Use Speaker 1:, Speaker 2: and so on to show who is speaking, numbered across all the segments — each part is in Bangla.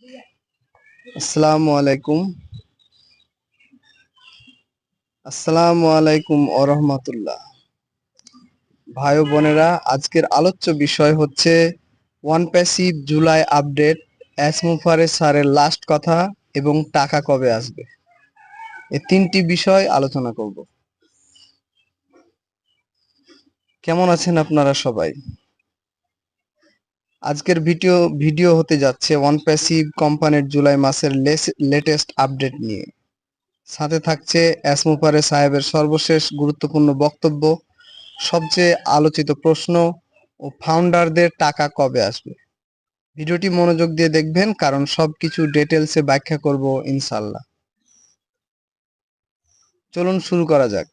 Speaker 1: আসসালামু আলাইকুম। আসসালামু আলাইকুম ওরহমাতুল্লাহ। ভাই ও বোনেরা, আজকের আলোচ্য বিষয় হচ্ছে ওয়ান প্যাসিভ জুলাই আপডেট, এসমুফারে স্যারের লাস্ট কথা এবং টাকা কবে আসবে। এই তিনটি বিষয় আলোচনা করব। কেমন আছেন আপনারা সবাই? আজকের ভিডিও হতে যাচ্ছে ওয়ান প্যাসিভ কোম্পানির জুলাই মাসের লেটেস্ট আপডেট নিয়ে। সাথে থাকছে এসমুফারে সাহেবের সর্বশেষ গুরুত্বপূর্ণ বক্তব্য, সবচেয়ে আলোচিত প্রশ্ন ও ফাউন্ডারদের টাকা কবে আসবে। ভিডিওটি মনোযোগ দিয়ে দেখবেন, কারণ সবকিছু ডিটেলসে ব্যাখ্যা করব ইনশাল্লাহ। চলুন শুরু করা যাক।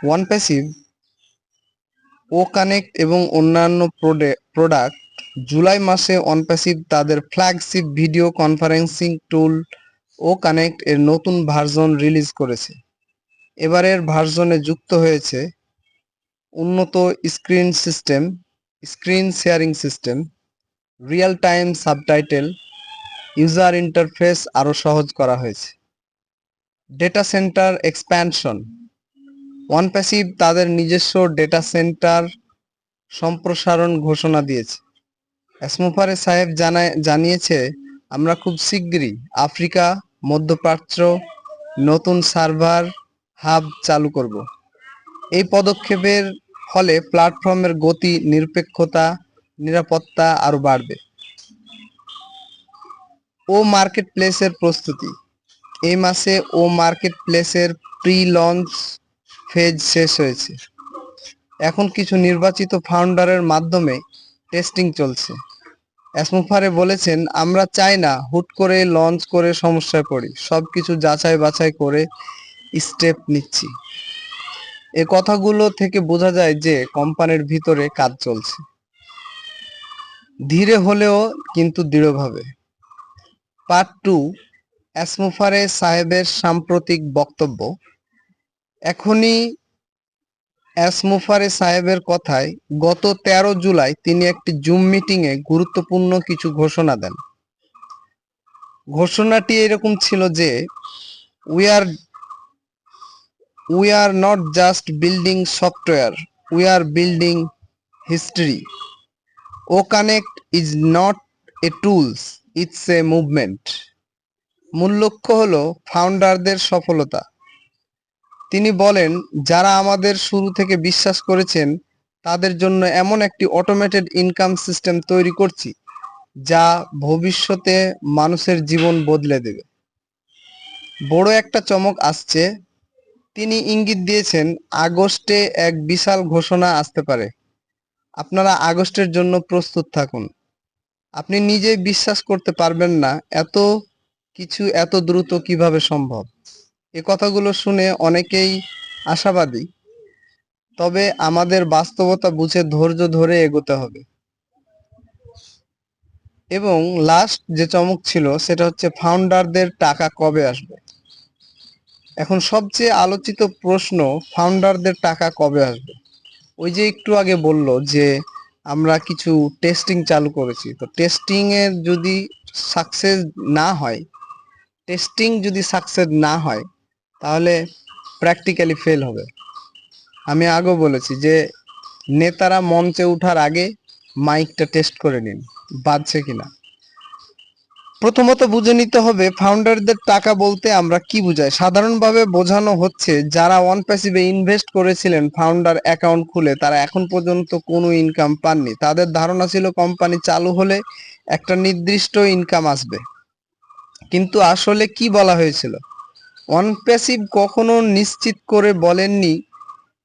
Speaker 1: ওয়ান প্যাসিভ, ও কানেক্ট এবং অন্যান্য প্রোডাক্ট জুলাই মাসে ওয়ান প্যাসিভ তাদের ফ্ল্যাগশিপ ভিডিও কনফারেন্সিং টুল ও কানেক্ট এর নতুন ভার্সন রিলিজ করেছে। এবারের ভার্সনে যুক্ত হয়েছে উন্নত screen sharing system, real time subtitle, user interface আরও সহজ করা হয়েছে। Data centre expansion, one passive তাদের নিজস্ব ডেটা সেন্টার সম্প্রসারণ ঘোষণা দিয়েছে। এসমুফারে সাহেব জানিয়েছে, আমরা খুব শিগগিরই আফ্রিকা, মধ্যপ্রাচ্য নতুন সার্ভার হাব চালু করব। এই পদক্ষেপের ফলে প্ল্যাটফর্মের গতি, নিরপেক্ষতা, নিরাপত্তা আরও বাড়বে। ও মার্কেটপ্লেসের প্রস্তুতি, এই মাসে ও মার্কেটপ্লেসের প্রি লঞ্চ ফেজ শেষ হয়েছে। এখন কিছু নির্বাচিত ফাউন্ডারের মাধ্যমে টেস্টিং চলছে। এসমুফারে বলেছেন, আমরা চাই না হুট করে লঞ্চ করে সমস্যায় পড়ি, সবকিছু যাচাই বাছাই করে স্টেপ নিচ্ছি। এ কথাগুলো থেকে বোঝা যায় যে কোম্পানির ভিতরে কাজ চলছে, ধীরে হলেও কিন্তু দৃঢ়ভাবে। পার্ট 2, এসমুফারে সাহেবের সাম্প্রতিক বক্তব্য। এখনই এসমুফারে সাহেবের কথায়, গত 13 জুলাই তিনি একটি জুম মিটিংয়ে গুরুত্বপূর্ণ কিছু ঘোষণা দেন। ঘোষণাটি এরকম ছিল যে, we are not just building software, we are building history. ও connect is not a tools, it's a movement. মূল লক্ষ্য হল ফাউন্ডারদের সফলতা। তিনি বলেন, যারা আমাদের শুরু থেকে বিশ্বাস করেছেন, তাদের জন্য এমন একটি অটোমেটেড ইনকাম সিস্টেম তৈরি করছি যা ভবিষ্যতে মানুষের জীবন বদলে দেবে। বড় একটা চমক আসছে। তিনি ইঙ্গিত দিয়েছেন, আগস্টে এক বিশাল ঘোষণা আসতে পারে। আপনারা আগস্টের জন্য প্রস্তুত থাকুন। আপনি নিজেই বিশ্বাস করতে পারবেন না এত কিছু এত দ্রুত কিভাবে সম্ভব। এ কথাগুলো শুনে অনেকেই আশাবাদী, তবে আমাদের বাস্তবতা বুঝে ধৈর্য ধরে এগোতে হবে। এবং লাস্ট যে চমক ছিল সেটা হচ্ছে ফাউন্ডারদের টাকা কবে আসবে। এখন সবচেয়ে আলোচিত প্রশ্ন, ফাউন্ডারদের টাকা কবে আসবে। ওই যে একটু আগে বলল যে আমরা কিছু টেস্টিং চালু করেছি, তো টেস্টিংয়ের যদি সাকসেস না হয় তাহলে প্র্যাকটিক্যালি ফেল হবে। আমি আগেও বলেছি যে নেতারা মঞ্চে ওঠার আগে মাইকটা টেস্ট করে নিন বাজছে কিনা। প্রথমত বুঝে নিতে হবে ফাউন্ডারদের টাকা বলতে আমরা কি বুঝাই। সাধারণভাবে বোঝানো হচ্ছে, যারা ওয়ান প্যাসিভে ইনভেস্ট করেছিলেন ফাউন্ডার অ্যাকাউন্ট খুলে, তারা এখন পর্যন্ত কোনো ইনকাম পাননি। তাদের ধারণা ছিল কোম্পানি চালু হলে একটা নির্দিষ্ট ইনকাম আসবে, কিন্তু আসলে কি বলা হয়েছিল? ওয়ান প্যাসিভ কখনো নিশ্চিত করে বলেননি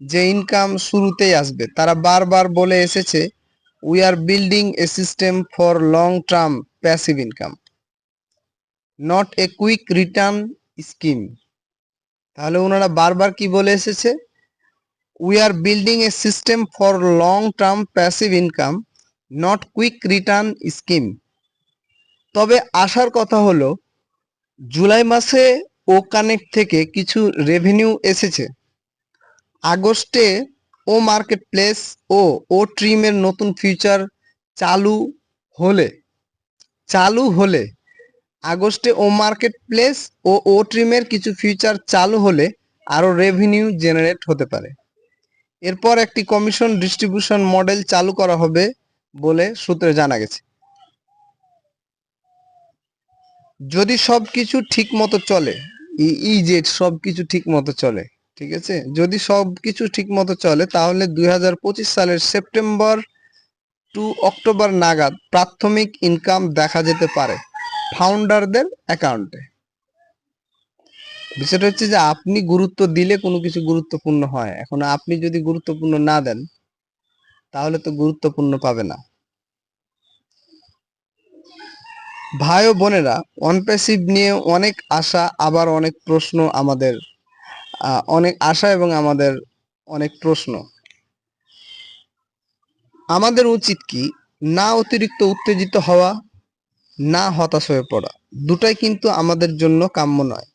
Speaker 1: যে ইনকাম শুরুতেই আসবে। তারা বারবার বলে এসেছে, we are building a system for long term passive income, not a quick return scheme. তাহলে ওনারা বারবার কি বলে এসেছে? We are building a system for long term passive income, not quick return scheme. তবে আসার কথা হলো, জুলাই মাসে ও কানেক্ট থেকে কিছু রেভিনিউ এসেছে। আগস্টে ও মার্কেটপ্লেস ও ট্রিমের নতুন ফিচার চালু হলে চালু হলে আগস্টে ও মার্কেট প্লেস ও ট্রিমের কিছু ফিউচার চালু হলে আরো রেভিনিউ জেনারেট হতে পারে। এরপর একটি কমিশন ডিস্ট্রিবিউশন মডেল চালু করা হবে বলে সূত্রে জানা গেছে। যদি সবকিছু ঠিক মতো চলে, যে সবকিছু ঠিক মতো চলে, ঠিক আছে, যদি সবকিছু ঠিক মতো চলে তাহলে 2025 সালের সেপ্টেম্বর টু অক্টোবর নাগাদ প্রাথমিক ইনকাম দেখা যেতে পারে ফাউন্ডারদের অ্যাকাউন্টে। বিষয়টা হচ্ছে যে আপনি গুরুত্ব দিলে কোনো কিছু গুরুত্বপূর্ণ হয়। এখন আপনি যদি গুরুত্বপূর্ণ না দেন তাহলে তো গুরুত্বপূর্ণ পাবে না। ভাই ও বোনেরা, অনপ্যাসিভ নিয়ে অনেক আশা আবার অনেক প্রশ্ন আমাদের, অনেক আশা এবং আমাদের অনেক প্রশ্ন। আমাদের উচিত কি? না অতিরিক্ত উত্তেজিত হওয়া, না হতাশ হয়ে পড়া। দুটাই কিন্তু আমাদের জন্য কাম্য নয়।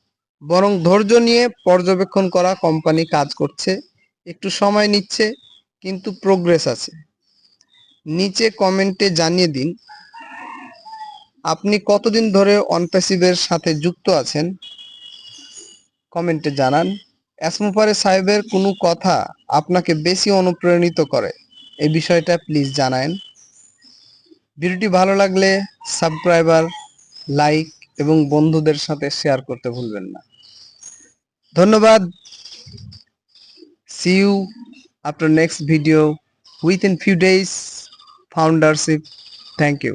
Speaker 1: বরং ধৈর্য নিয়ে পর্যবেক্ষণ করা, কোম্পানি কাজ করছে, একটু সময় নিচ্ছে, কিন্তু প্রোগ্রেস আছে। নিচে কমেন্টে জানিয়ে দিন আপনি কতদিন ধরে অনপ্যাসিভের সাথে যুক্ত আছেন। কমেন্টে জানান। এসমুফারে সাহেবের কোনো কথা আপনাকে বেশি অনুপ্রাণিত করে, এই বিষয়টা প্লিজ জানান। ভিডিওটি ভালো লাগলে সাবস্ক্রাইবার, লাইক এবং বন্ধুদের সাথে শেয়ার করতে ভুলবেন না। ধন্যবাদ। See you after next video within few days. Foundership. Thank you.